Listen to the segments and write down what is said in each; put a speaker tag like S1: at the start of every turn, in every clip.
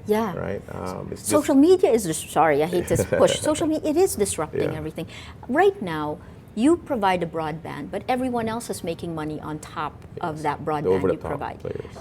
S1: Yeah.
S2: Right.
S1: Social media is, sorry, I hate to push. Social media, it is disrupting
S2: Yeah.
S1: everything. Right now, you provide a broadband, but everyone else is making money on top of that
S2: The
S1: broadband you
S2: over-the-top
S1: provide.
S2: players.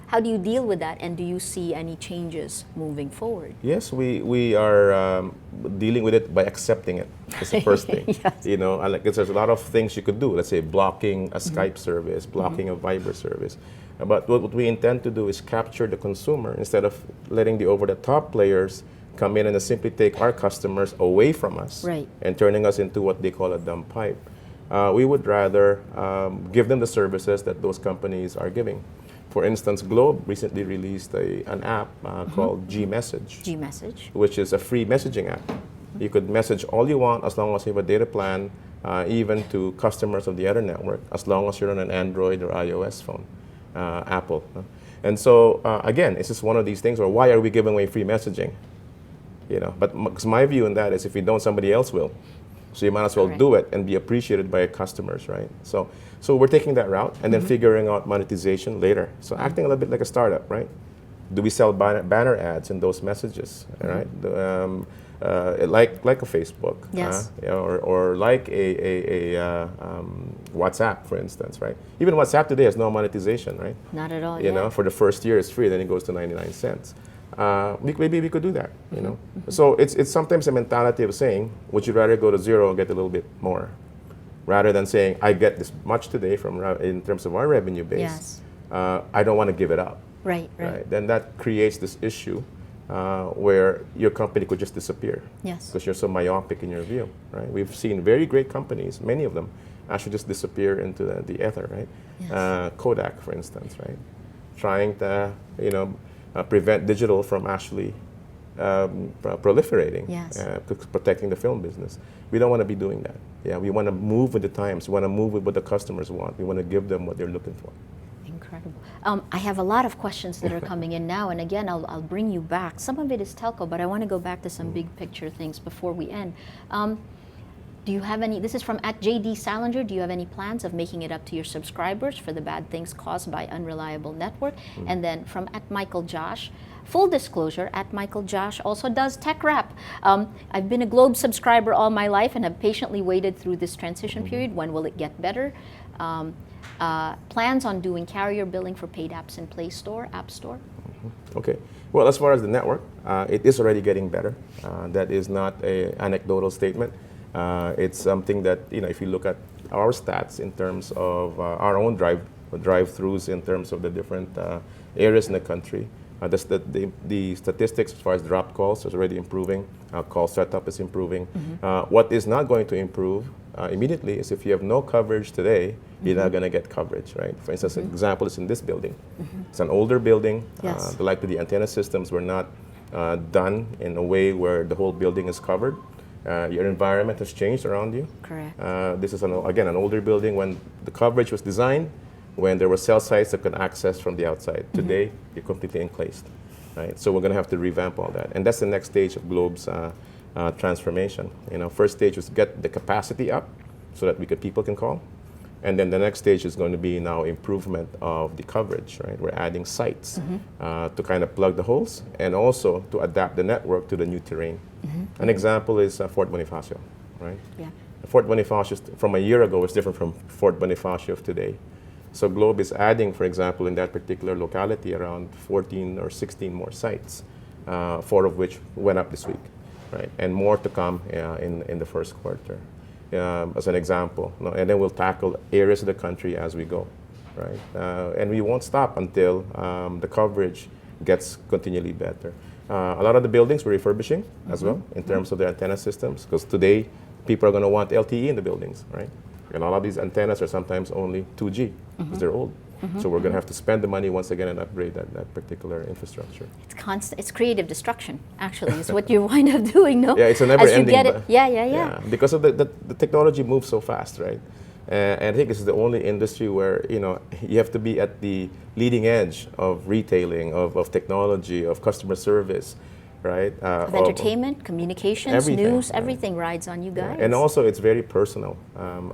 S1: How do you deal with that, and do you see any changes moving forward?
S2: Yes, we are dealing with it by accepting it. That's the first thing.
S1: Yes.
S2: You know, and like, there's a lot of things you could do. Let's say blocking a Skype service, blocking a Viber service. But what we intend to do is capture the consumer instead of letting the over-the-top players come in and simply take our customers away from us
S1: Right.
S2: and turning us into what they call a dumb pipe. We would rather give them the services that those companies are giving. For instance, Globe recently released an app called G-Message,
S1: G-Message.
S2: which is a free messaging app. You could message all you want as long as you have a data plan, even to customers of the other network, as long as you're on an Android or iOS phone, Apple. And so, again, it's just one of these things where why are we giving away free messaging? You know, but my view on that is if you don't, somebody else will. So you might as well
S1: Correct.
S2: do it and be appreciated by your customers, right? So we're taking that route and then figuring out monetization later. So acting a little bit like a startup, right? Do we sell banner ads in those messages, right? Like a Facebook,
S1: Yes.
S2: or like a WhatsApp, for instance, right? Even WhatsApp today has no monetization, right?
S1: Not at all.
S2: You know, for the first year it's free, then it goes to 99 cents. Maybe we could do that, you know. So it's sometimes a mentality of saying, would you rather go to zero and get a little bit more, rather than saying, I get this much today from in terms of our revenue base.
S1: Yes.
S2: I don't want to give it up.
S1: Right.
S2: Then that creates this issue where your company could just disappear.
S1: Yes.
S2: Because you're so myopic in your view, right? We've seen very great companies, many of them, actually just disappear into the ether, right?
S1: Yes.
S2: Kodak, for instance, right? Trying to, prevent digital from actually proliferating,
S1: Yes.
S2: Protecting the film business. We don't want to be doing that. Yeah, we want to move with the times. We want to move with what the customers want. We want to give them what they're looking for.
S1: Incredible. I have a lot of questions that are coming in now, and again, I'll bring you back. Some of it is telco, but I want to go back to some big picture things before we end. Do you have any, this is from @JD Salinger, do you have any plans of making it up to your subscribers for the bad things caused by unreliable network? And then from @MichaelJosh, full disclosure, @MichaelJosh also does tech rap. I've been a Globe subscriber all my life and have patiently waited through this transition period. When will it get better? Plans on doing carrier billing for paid apps in Play Store, App Store?
S2: Okay. Well, as far as the network, it is already getting better. That is not an anecdotal statement. It's something that, if you look at our stats in terms of our own drive-throughs in terms of the different areas in the country, the statistics as far as dropped calls is already improving. Call setup is improving. What is not going to improve immediately is if you have no coverage today, you're not going to get coverage, right? For instance, an example is in this building. It's an older building.
S1: Yes.
S2: Likely the antenna systems were not done in a way where the whole building is covered. Your environment has changed around you.
S1: Correct.
S2: This is, again, an older building when the coverage was designed, when there were cell sites that could access from the outside. Today, you're completely enclosed, right? So we're going to have to revamp all that. And that's the next stage of Globe's transformation. First stage was get the capacity up so that people can call. And then the next stage is going to be now improvement of the coverage, right? We're adding sites to kind of plug the holes and also to adapt the network to the new terrain. An example is Fort Bonifacio, right?
S1: Yeah.
S2: Fort Bonifacio from a year ago is different from Fort Bonifacio of today. So Globe is adding, for example, in that particular locality around 14 or 16 more sites, 4 of which went up this week, right? And more to come in the first quarter. As an example, and then we'll tackle areas of the country as we go, right? And we won't stop until the coverage gets continually better. A lot of the buildings we're refurbishing as well in terms of the antenna systems, because today people are going to want LTE in the buildings, right? And a lot of these antennas are sometimes only 2G because they're old. So we're going to have to spend the money once again and upgrade that particular infrastructure.
S1: It's constant. It's creative destruction. Actually, is what you wind up doing. No.
S2: Yeah, it's a never-ending.
S1: As you get it. Yeah.
S2: Because of the technology moves so fast, right? And I think this is the only industry where you have to be at the leading edge of retailing, of technology, of customer service, right?
S1: Of entertainment, communications,
S2: everything,
S1: news, everything rides on you guys.
S2: Yeah. And also, it's very personal,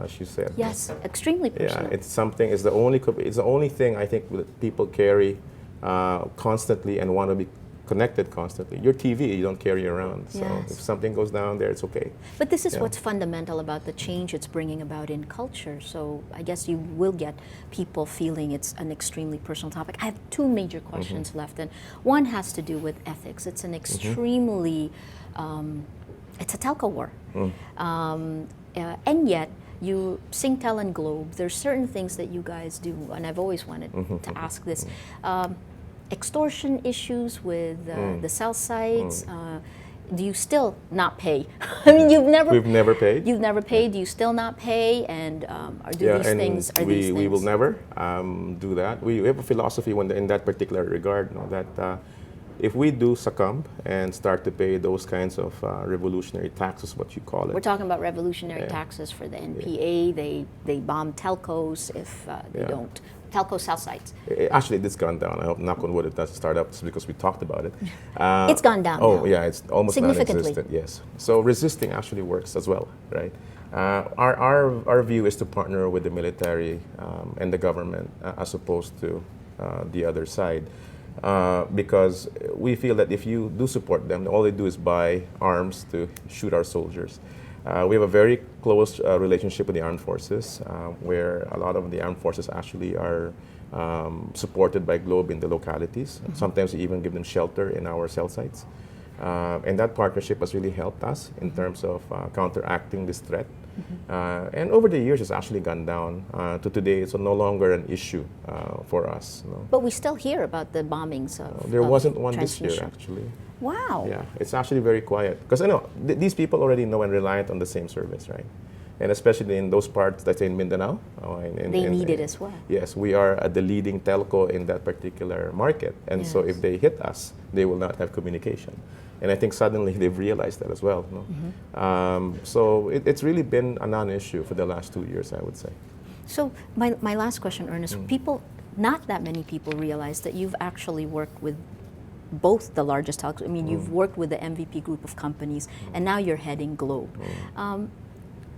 S2: as you said.
S1: Yes, extremely personal.
S2: Yeah, it's the only thing I think that people carry constantly and want to be connected constantly. Your TV, you don't carry around. So
S1: Yes.
S2: if something goes down there, it's okay.
S1: But this is
S2: Yeah.
S1: what's fundamental about the change it's bringing about in culture. So I guess you will get people feeling it's an extremely personal topic. I have two major questions left, and one has to do with ethics. It's an extremely, it's a telco war. And yet, you, Singtel and Globe, there's certain things that you guys do, and I've always wanted to ask this. Extortion issues with the cell sites. Do you still not pay? I mean,
S2: We've never paid.
S1: You've never paid. Do you still not pay? And do these
S2: and
S1: things? Are
S2: we,
S1: these things?
S2: we will never do that. We have a philosophy in that particular regard, that if we do succumb and start to pay those kinds of revolutionary taxes, what you call it.
S1: We're talking about revolutionary
S2: Yeah.
S1: taxes for the NPA. They bomb telcos if they
S2: Yeah.
S1: don't. Telco cell sites.
S2: Actually, it's gone down. I hope, knock on wood, it doesn't start up because we talked about it.
S1: It's gone down
S2: Oh,
S1: now.
S2: yeah, it's almost
S1: Significantly.
S2: non-existent, yes. So resisting actually works as well, right? Our view is to partner with the military and the government as opposed to the other side. Because we feel that if you do support them, all they do is buy arms to shoot our soldiers. We have a very close relationship with the armed forces, where a lot of the armed forces actually are supported by Globe in the localities. Sometimes we even give them shelter in our cell sites. And that partnership has really helped us in terms of counteracting this threat. And over the years, it's actually gone down to today. It's no longer an issue for us. No.
S1: But we still hear about the bombings of
S2: There
S1: of
S2: wasn't one this year,
S1: transmission.
S2: actually.
S1: Wow.
S2: Yeah, it's actually very quiet. Because I know these people already know and reliant on the same service, right? And especially in those parts that's in Mindanao.
S1: They need it as well.
S2: Yes, we are the leading telco in that particular market. And so
S1: Yes.
S2: if they hit us, they will not have communication. And I think suddenly they've realized that as well. No? So it's really been a non-issue for the last 2 years, I would say.
S1: So my last question, Ernest, people, not that many people realize that you've actually worked with both the largest telcos. I mean, you've worked with the MVP group of companies, and now you're heading Globe.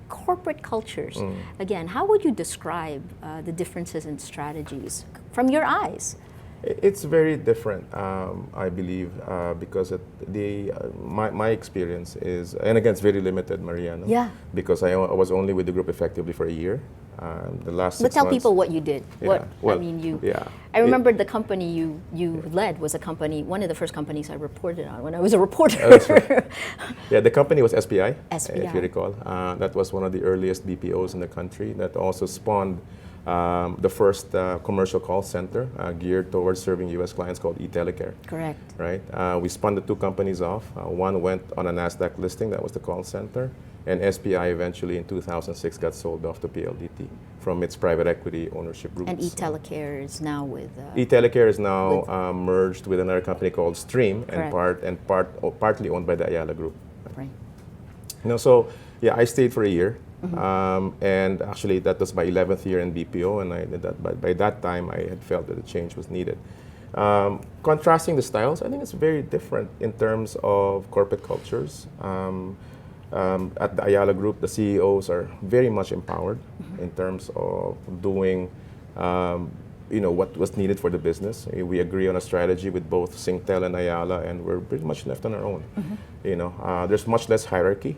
S1: Corporate cultures, again, how would you describe the differences in strategies from your eyes?
S2: It's very different, I believe, because my experience is, and again, it's very limited, Mariano.
S1: Yeah.
S2: Because I was only with the group effectively for a year. The last 6
S1: But tell
S2: months,
S1: people what you did.
S2: Yeah, well,
S1: I mean, you.
S2: yeah.
S1: I remember the company you led was a company, one of the first companies I reported on when I was a reporter.
S2: Oh, that's right. Yeah, the company was SPI,
S1: SPI.
S2: if you recall. That was one of the earliest BPOs in the country that also spawned the first commercial call center geared towards serving U.S. clients called eTelecare.
S1: Correct.
S2: Right? We spun the two companies off. One went on a NASDAQ listing, that was the call center, and SPI eventually in 2006 got sold off to PLDT from its private equity ownership groups.
S1: And eTelecare is now with.
S2: eTelecare is now merged with another company called Stream,
S1: Correct.
S2: and partly owned by the Ayala Group.
S1: Right.
S2: So yeah, I stayed for a year, and actually that was my 11th year in BPO, and I did that. But by that time, I had felt that a change was needed. Contrasting the styles, I think it's very different in terms of corporate cultures. At the Ayala Group, the CEOs are very much empowered in terms of doing what was needed for the business. We agree on a strategy with both Singtel and Ayala, and we're pretty much left on our own. There's much less hierarchy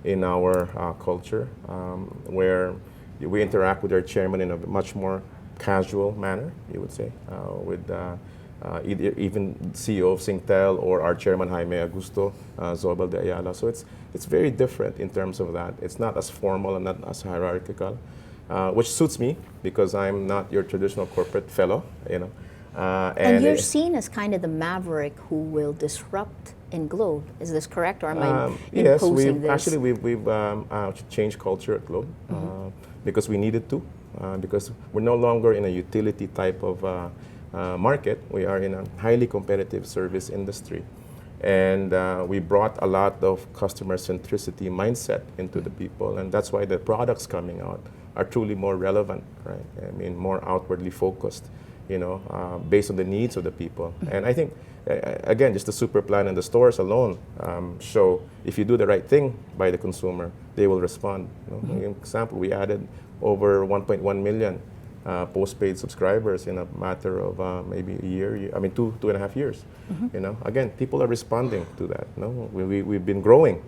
S2: in our culture, where we interact with our chairman in a much more casual manner, you would say, with even CEO of Singtel or our chairman Jaime Augusto Zobel de Ayala. So it's very different in terms of that. It's not as formal and not as hierarchical. Which suits me because I'm not your traditional corporate fellow,
S1: And you're seen as kind of the maverick who will disrupt in Globe. Is this correct, or am I
S2: yes,
S1: imposing this?
S2: we've changed culture at Globe because we needed to, because we're no longer in a utility type of market. We are in a highly competitive service industry. And we brought a lot of customer centricity mindset into the people, and that's why the products coming out are truly more relevant, right? I mean, more outwardly focused, based on the needs of the people. And I think, again, just the super plan and the stores alone show if you do the right thing by the consumer, they will respond. For example, we added over 1.1 million postpaid subscribers in a matter of maybe a year, I mean 2.5 years. You know, again, people are responding to that. No, we've been growing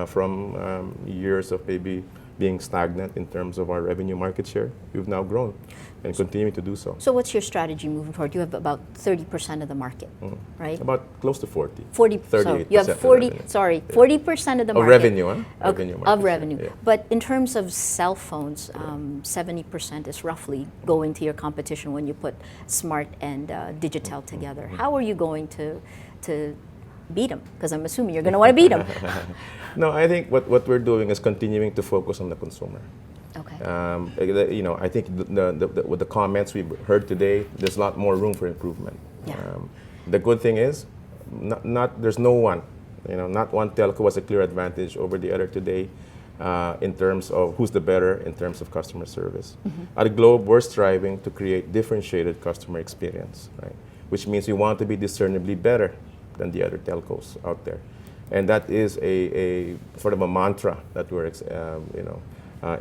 S2: from years of maybe being stagnant in terms of our revenue market share. We've now grown and continue to do so.
S1: So what's your strategy moving forward? You have about 30% of the market, right?
S2: About close to 40.
S1: 40, so you have
S2: 38%
S1: 40,
S2: of revenue.
S1: sorry, 40% of the
S2: Of
S1: market.
S2: revenue, huh?
S1: Okay,
S2: Revenue
S1: of
S2: market share,
S1: revenue.
S2: yeah.
S1: But in terms of cell phones, 70% is roughly going to your competition when you put Smart and Digitel together. How are you going to beat them? Because I'm assuming you're going to want to beat them.
S2: No, I think what we're doing is continuing to focus on the consumer.
S1: Okay.
S2: You know, I think with the comments we've heard today, there's a lot more room for improvement.
S1: Yeah.
S2: The good thing is, there's no one, you know, not one telco has a clear advantage over the other today in terms of who's the better in terms of customer service. At Globe, we're striving to create differentiated customer experience, right? Which means we want to be discernibly better than the other telcos out there. And that is a sort of a mantra that we're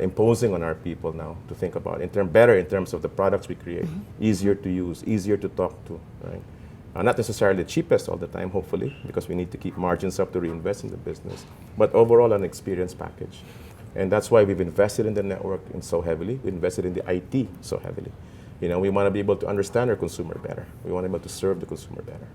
S2: imposing on our people now to think about. Better in terms of the products we create, easier to use, easier to talk to, right? Not necessarily the cheapest all the time, hopefully, because we need to keep margins up to reinvest in the business, but overall an experience package. And that's why we've invested in the network so heavily. We invested in the IT so heavily. You know, we want to be able to understand our consumer better. We want to be able to serve the consumer better.